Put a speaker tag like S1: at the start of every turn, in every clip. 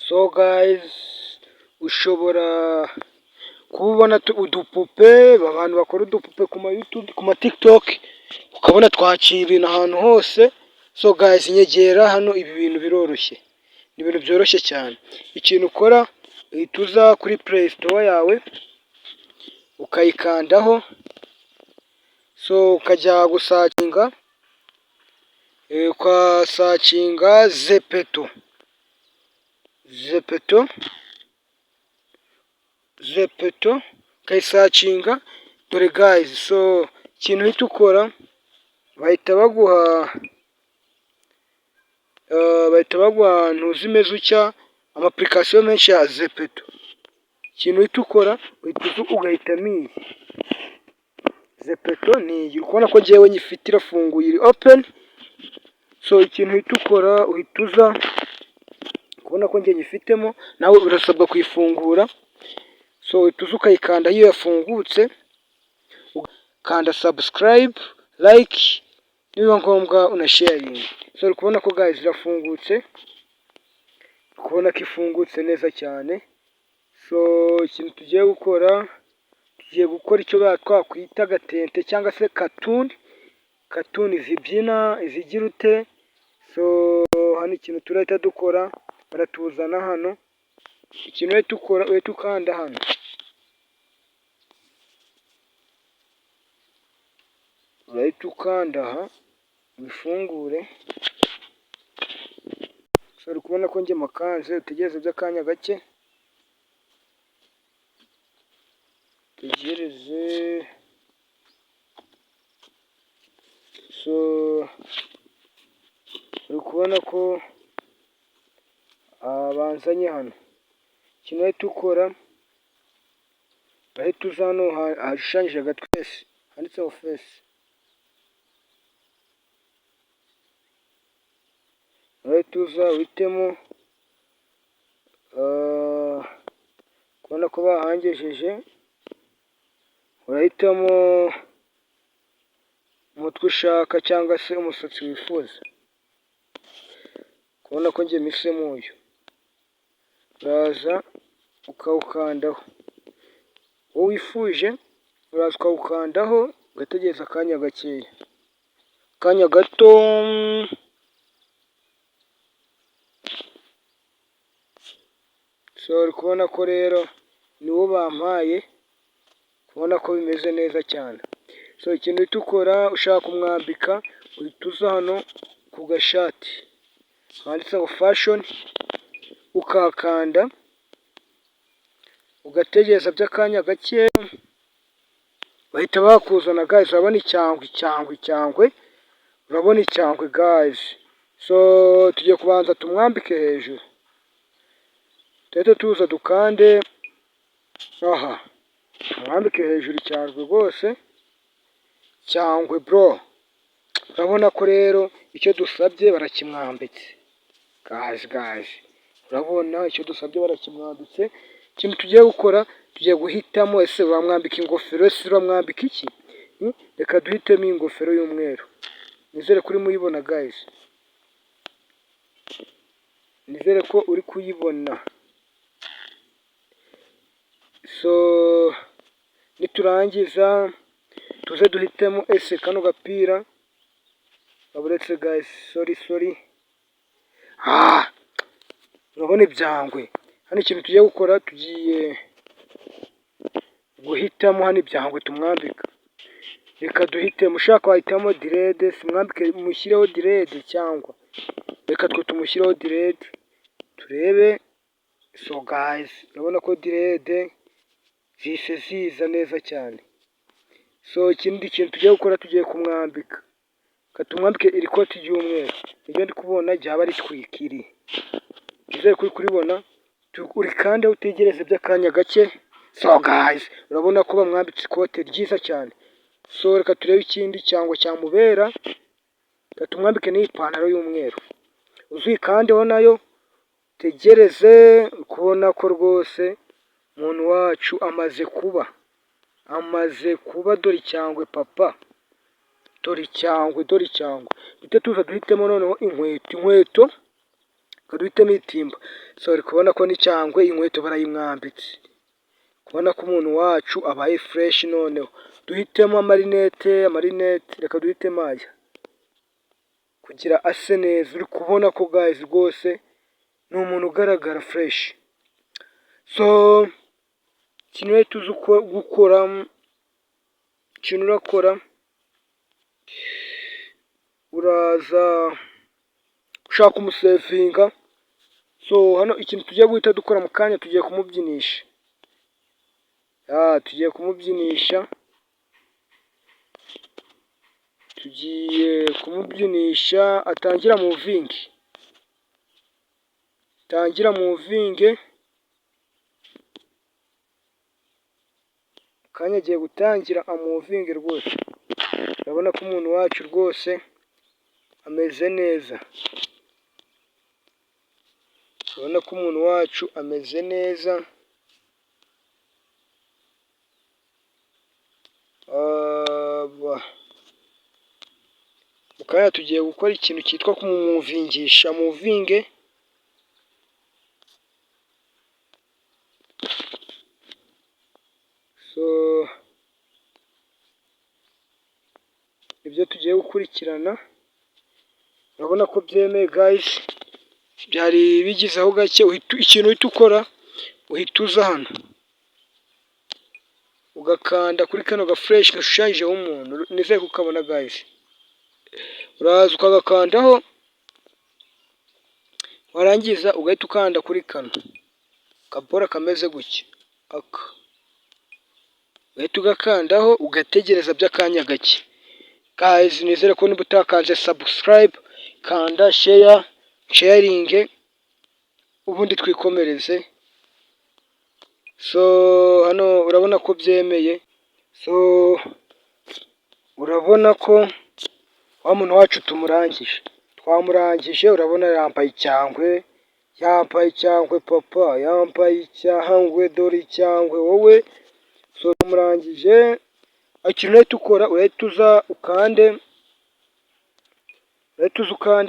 S1: So guys, ushobora kubona udupupe, abantu bakora udupupe ku ma YouTube, ku ma TikTok, ukabona twaciye ibintu ahantu hose. So guys, nyegera hano, ibi bintu biroroshye, ni ibintu byoroshye cyane. Ikintu ukora, uhita uza kuri Play Store yawe ukayikandaho, so ukajya gusacinga, ukasacinga Zepeto ukayisacinga. Dore guys, so ikintu uhita ukora, bahita baguha ntuzimeze utya, ama application menshi ya Zepeto. Ikintu uhita ukora, ugahitamo iyi Zepeto. Ni iyi uri kubona ko njyewe nyifite, irafunguye, iri open. So ikintu uhita ukora, uhita uza kubona ko njye nyifitemo, nawe urasabwa kuyifungura. So uhita uza ukayikanda iyo yafungutse, ukanda subscribe, like, nibiba ngombwa unasharinga. So uri kubona ko guys irafungutse, kubona ko ifungutse neza cyane. So ikintu tugiye gukora icyo twakwita gatente cyangwa se katuni zibyina, izigira ute. So hano ikintu turahita dukora, baratuzana hano, ikintu uhita ukora, uhita ukanda hano, urahita ukanda aha bifungure. So uri kubona ko njye makanze, utegereze by'akanya gake, tegereze. So uri kubona ko banzanye hano. Ikintu uhita ukora, urahita uza hano hashushanyije agatwese, handitseho face, urahita uza uhitemo, kubona ko bahangejeje, urahitamo umutwe ushaka cyangwa se umusatsi wifuza. Kubona ko njye mpisemo uyu, uraza ukawukandaho, uwo wifuje uraza ukawukandaho, ugategereza akanya gakeya, akanya gato. So uri kubona ko rero niwo bampaye, kubona ko bimeze neza cyane. So ikintu uhita ukora, ushaka kumwambika, uhita uza hano ku gashati handitseho fashion, ukahakanda, ugategereza by'akanya gake, bahita bakuzana guys. Urabona icyangwe, urabona icyangwe guys. So tugiye kubanza tumwambike hejuru, tuhite tuza dukande aha, tumwambike hejuru icyangwe rwose, cyangwe bro. Urabona ko rero icyo dusabye barakimwambitse guys, urabona icyo dusabye barakimwambitse. Ikintu tugiye gukora, tugiye guhitamo, ese uramwambika ingofero, ese uramwambika iki? Reka duhitemo ingofero y'umweru. Nizere ko uri muyibona guys, nizere ko uri kuyibona. So niturangiza tuze duhitemo, ese kano gapira uretse guys, sorry. Urabona ibyangwe hano. Ikintu tugiye gukora, tugiye guhitamo hano ibyangwe tumwambika. Reka duhitemo, ushaka wahitamo direde, simwambike mushyireho direde, cyangwa reka twe tumushyireho direde turebe. So guys, urabona ko direde zise ziza neza cyane. So ikindi kintu tugiye gukora, tugiye kumwambika, katumwambike iri koti ry'umweru. Nibyo ndi kubona ryaba ritwikiriye, nizere kuri kuribona. Uri kandi utegereze by'akanya gake. So guys, urabona ko bamwambitse ikote ryiza cyane. So reka turebe ikindi cyangwa cyamubera, katumwambike n'iyi pantaro y'umweru, uzikandeho nayo, tegereze. Kubona ko rwose umuntu wacu amaze kuba, dore icyangwe papa, dore icyangwe. Duhite tuza duhitemo noneho inkweto reka duhitemo itimba. So uri kubona ko n'icyangwe inkweto barayimwambitse, kubona ko umuntu wacu abaye fresh. Noneho duhitemo amarinete, reka duhitemo aya kugira ase neza. Uri kubona ko guys rwose ni umuntu ugaragara fresh. So ikintu rero tuzi gukora, ikintu urakora, uraza ushaka umusevinga. So hano ikintu tugiye guhita dukora mu kanya, tugiye kumubyinisha. Tugiye kumubyinisha atangira muvinge. Kanya agiye gutangira amuvinge rwose. Urabona ko umuntu wacu rwose ameze neza. Mukanya tugiye gukora ikintu cyitwa kumuvingisha, muvinge. So ibyo tugiye gukurikirana, urabona ko byemeye guys. Byari bigizeho gake. Ikintu uhita ukora, uhita uza hano ugakanda kuri kano ga fresh gashushanyijeho umuntu. Nizeye ko ukabona guys. Uraza ukagakandaho, warangiza ugahita ukanda kuri kano kabora kameze gutya, ugahita ugakandaho ugategereza by'akanya gake. Guys nizere ko niba utakanze subscribe, kanda sharing ubundi twikomereze. So hano urabona ko byemeye. So urabona ko wa muntu wacu twamurangije. Urabona yambaye icyangwe papa, yambaye icyangwe, dore icyangwe wowe. So tumurangije. Ikintu urahita ukora, urahita uza ukande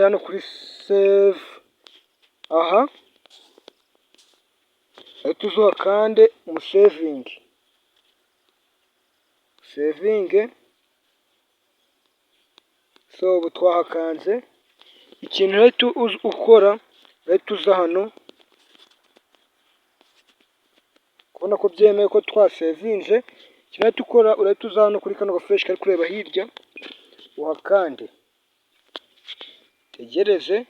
S1: hano kuri save. Urahita uza ukande umusevinge. So ubu twahakanze. Ikintu urahita ukora, urahita uza hano, kubona ko byemeye ko twasevinze. Ikintu urahita ukora, urahita uza hano kuri kano gafresh kari kureba hirya, uhakande, tegereze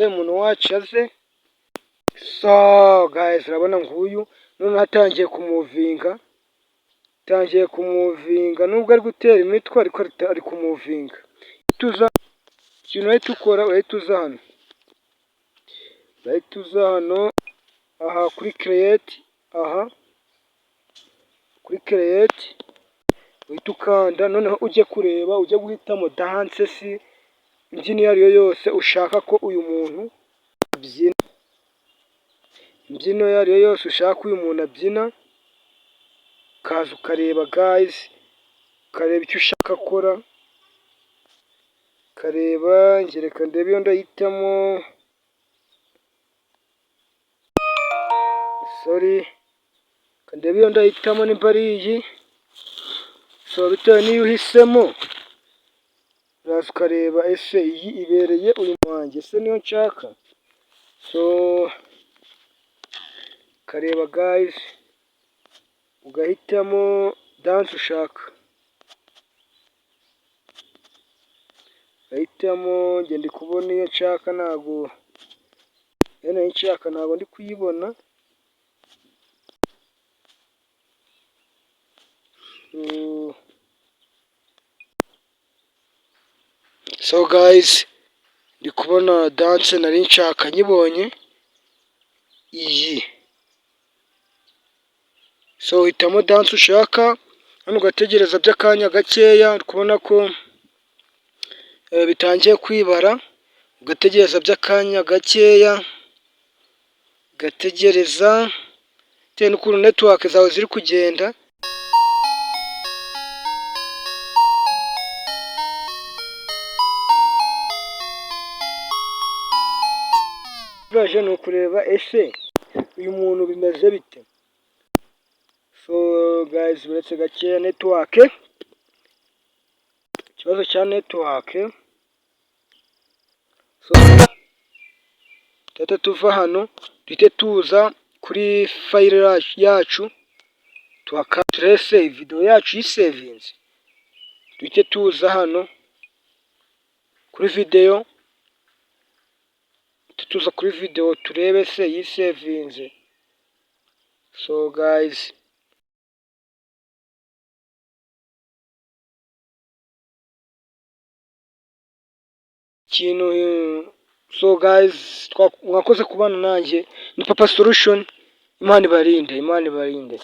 S1: umuntu wacu aze. So guys urabona nguyu none atangiye kumuvinga, nubwo ari gutera imitwe ariko ari kumuvinga. Ikintu urahita ukora, urahita uza hano, aha kuri create, uhita ukanda. Noneho ujye guhitamo dance, imbyino iyo ariyo yose ushaka ko uyu muntu abyina. Ukaza ukareba guys, ukareba icyo ushaka akora, reka ndebe iyo ndahitamo. Nimba ari iyi. So bitewe n'iyo uhisemo, uraza ukareba ese iyi ibereye uyu wanjye, ese niyo nshaka. So ukareba guys, ugahitamo dance ushaka. Njye ndi kubona iyo nshaka, ntabwo ndi kuyibona. So guys ndi kubona dance nari nshaka nyibonye iyi. So uhitamo dance ushaka, hano ugategereza by'akanya gakeya. Uri kubona ko bitangiye kwibara, ugategereza by'akanya gakeya, bitewe n'ukuntu network zawe ziri kugenda. turaje ni ukureba ese uyu muntu bimeze bite. So guys, uretse gakeya network, ikibazo cya network. So tuhita tuva hano duhite tuza kuri file yacu turese video yacu yisevinze, duhite tuza hano kuri video, tuza kuri video turebe se yisevinze. So guys, mwakoze kubana nanjye, ni Papa Solution. Imana ibarinde, Imana ibarinde.